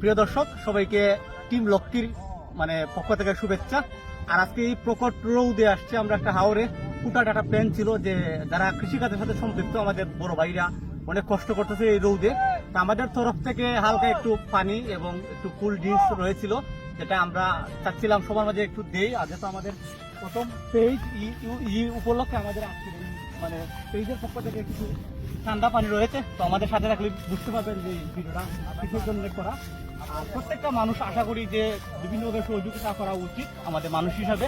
প্রিয় দর্শক, সবাইকে টিম লক্ষ্মীর পক্ষ থেকে শুভেচ্ছা। আর আজকে এই প্রকট রৌদে আসছে আমরা একটা হাওরে। কুটাট একটা প্ল্যান ছিল যে যারা কৃষিকাজের সাথে সম্পৃক্ত আমাদের বড় ভাইরা অনেক কষ্ট করতেছে এই রৌদে, তো আমাদের তরফ থেকে হালকা একটু পানি এবং একটু কুল ড্রিঙ্কস রয়েছিল, যেটা আমরা চাচ্ছিলাম সবার মাঝে একটু দেই। আর যেহেতু আমাদের প্রথম পেজ উপলক্ষে আমাদের আজকে পেজের পক্ষ থেকে কিছু ঠান্ডা পানি রয়েছে, তো আমাদের সাথে রাখলে বুঝতে পারবেন যে ভিডিওটা কিসের জন্য করা। আর প্রত্যেকটা মানুষ আশা করি যে বিভিন্নভাবে সহযোগিতা করা উচিত আমাদের মানুষ হিসাবে।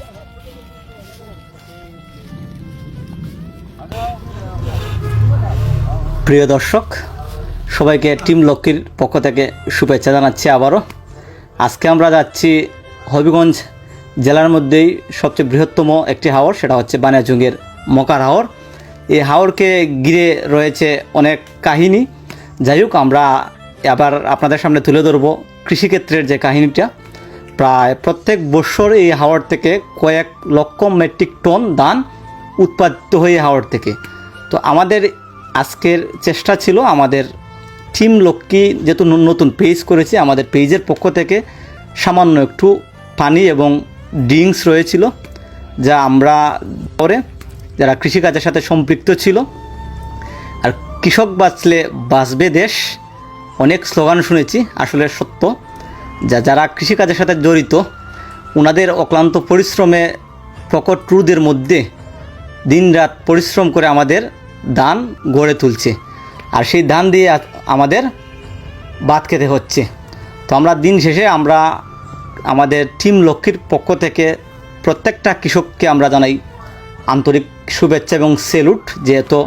প্রিয় দর্শক, সবাইকে টিম লক্ষ্মীর পক্ষ থেকে শুভেচ্ছা জানাচ্ছি আবারও। আজকে আমরা যাচ্ছি হবিগঞ্জ জেলার মধ্যেই সবচেয়ে বৃহত্তম একটি হাওর, সেটা হচ্ছে বানিয়াচুঙ্গের মকার হাওর। এই হাওরকে ঘিরে রয়েছে অনেক কাহিনী। যাই হোক, আমরা আবার আপনাদের সামনে তুলে ধরব কৃষিক্ষেত্রের যে কাহিনীটা। প্রায় প্রত্যেক বছর এই হাওর থেকে কয়েক লক্ষ মেট্রিক টন ধান উৎপাদিত হয় এই হাওর থেকে। তো আমাদের আজকের চেষ্টা ছিল, আমাদের টিম লক্ষ্মী যেহেতু নতুন পেজ করেছে, আমাদের পেজের পক্ষ থেকে সামান্য একটু পানি এবং ড্রিঙ্কস রয়েছিল, যা আমরা পরে যারা কৃষিকাজের সাথে সম্পৃক্ত ছিল। আর কৃষক বাঁচলে বাঁচবে দেশ, অনেক স্লোগান শুনেছি, আসলে সত্য। যারা কৃষিকাজের সাথে জড়িত, ওনাদের অক্লান্ত পরিশ্রমে প্রকট রোদের মধ্যে দিনরাত পরিশ্রম করে আমাদের ধান গড়ে তুলছে, আর সেই ধান দিয়ে আমাদের ভাত খেতে হচ্ছে। তো আমরা দিন শেষে আমরা আমাদের টিম লক্ষ্মীর পক্ষ থেকে প্রত্যেকটা কৃষককে আমরা জানাই আন্তরিক শুভেচ্ছা এবং সেলুট, যেহেতু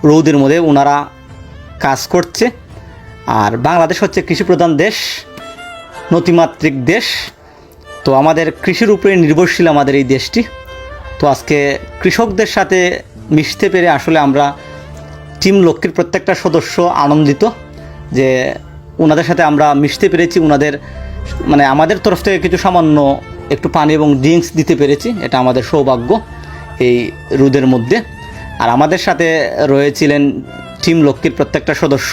রৌদের মধ্যে ওনারা কাজ করছে। আর বাংলাদেশ হচ্ছে কৃষিপ্রধান দেশ, নদীমাতৃক দেশ, তো আমাদের কৃষির উপরে নির্ভরশীল আমাদের এই দেশটি। তো আজকে কৃষকদের সাথে মিশতে পেরে আসলে আমরা টিম লক্ষ্মীর প্রত্যেকটা সদস্য আনন্দিত যে ওনাদের সাথে আমরা মিশতে পেরেছি। ওনাদের আমাদের তরফ থেকে কিছু সামান্য একটু পানি এবং ড্রিঙ্কস দিতে পেরেছি, এটা আমাদের সৌভাগ্য এই রোদের মধ্যে। আর আমাদের সাথে রয়েছিলেন টিম লক্ষ্মীর প্রত্যেকটা সদস্য,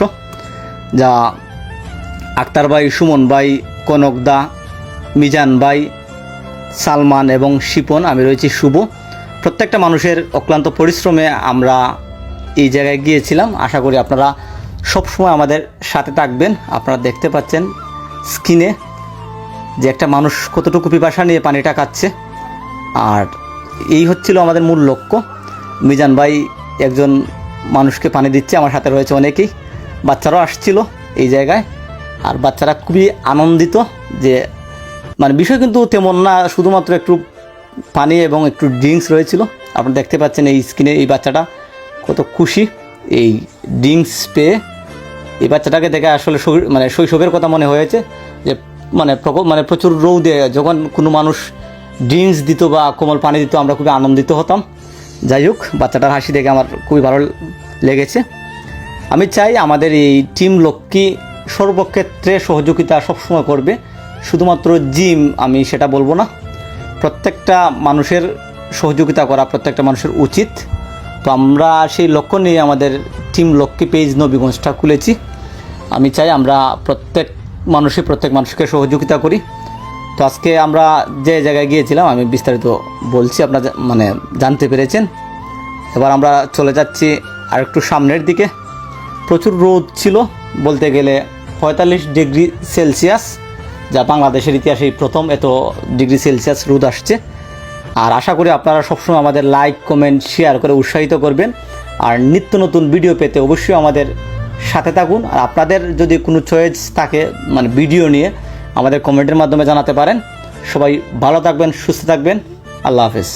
যা আক্তার ভাই, সুমন ভাই, কনকদা, মিজান ভাই, সালমান এবং শিপন, আমি রয়েছি শুভ। প্রত্যেকটা মানুষের অক্লান্ত পরিশ্রমে আমরা এই জায়গায় গিয়েছিলাম। আশা করি আপনারা সবসময় আমাদের সাথে থাকবেন। আপনারা দেখতে পাচ্ছেন স্ক্রিনে যে একটা মানুষ কতটুকু পিপাসা নিয়ে পানিটা খাচ্ছে। আর এই হচ্ছিল আমাদের মূল লক্ষ্য। মিজান ভাই একজন মানুষকে পানি দিচ্ছে, আমার সাথে রয়েছে অনেকেই, বাচ্চারাও আসছিল এই জায়গায়। আর বাচ্চারা খুবই আনন্দিত যে বিষয় কিন্তু তেমন না, শুধুমাত্র একটু পানি এবং একটু ড্রিঙ্কস রয়েছিল। আপনারা দেখতে পাচ্ছেন এই স্ক্রিনে এই বাচ্চাটা কত খুশি এই ড্রিঙ্কস পেয়ে। এই বাচ্চাটাকে দেখে আসলে শৈশবের কথা মনে হয়েছে যে প্রচুর রৌদে যখন কোনো মানুষ ড্রিঙ্কস দিত বা কোমল পানি দিত, আমরা খুবই আনন্দিত হতাম। যাই হোক, বাচ্চাটার হাসি দেখে আমার খুবই ভালো লেগেছে। আমি চাই আমাদের এই টিম লক্ষ্মী সর্বক্ষেত্রে সহযোগিতা সবসময় করবে। শুধুমাত্র জিম আমি সেটা বলবো না, প্রত্যেকটা মানুষের সহযোগিতা করা প্রত্যেকটা মানুষের উচিত। তো আমরা সেই লক্ষ্য নিয়ে আমাদের টিম লক্ষ্মী পেজ নবীগঞ্জটা খুলেছি। আমি চাই আমরা প্রত্যেক মানুষকে সহযোগিতা করি। তো আজকে আমরা যে জায়গায় গিয়েছিলাম আমি বিস্তারিত বলছি, আপনারা জানতে পেরেছেন। এবার আমরা চলে যাচ্ছি আর একটু সামনের দিকে। প্রচুর রোদ ছিল, বলতে গেলে 45 ডিগ্রি সেলসিয়াস, যা বাংলাদেশের ইতিহাসেই প্রথম এত ডিগ্রি সেলসিয়াস রোদ আসছে। আর আশা করি আপনারা সবসময় আমাদের লাইক, কমেন্ট, শেয়ার করে উৎসাহিত করবেন। আর নিত্য নতুন ভিডিও পেতে অবশ্যই আমাদের সাথে থাকুন। আর আপনাদের যদি কোনো চয়েস থাকে ভিডিও নিয়ে, আমাদের কমেন্টের মাধ্যমে জানাতে পারেন। সবাই ভালো থাকবেন, সুস্থ থাকবেন। আল্লাহ হাফেজ।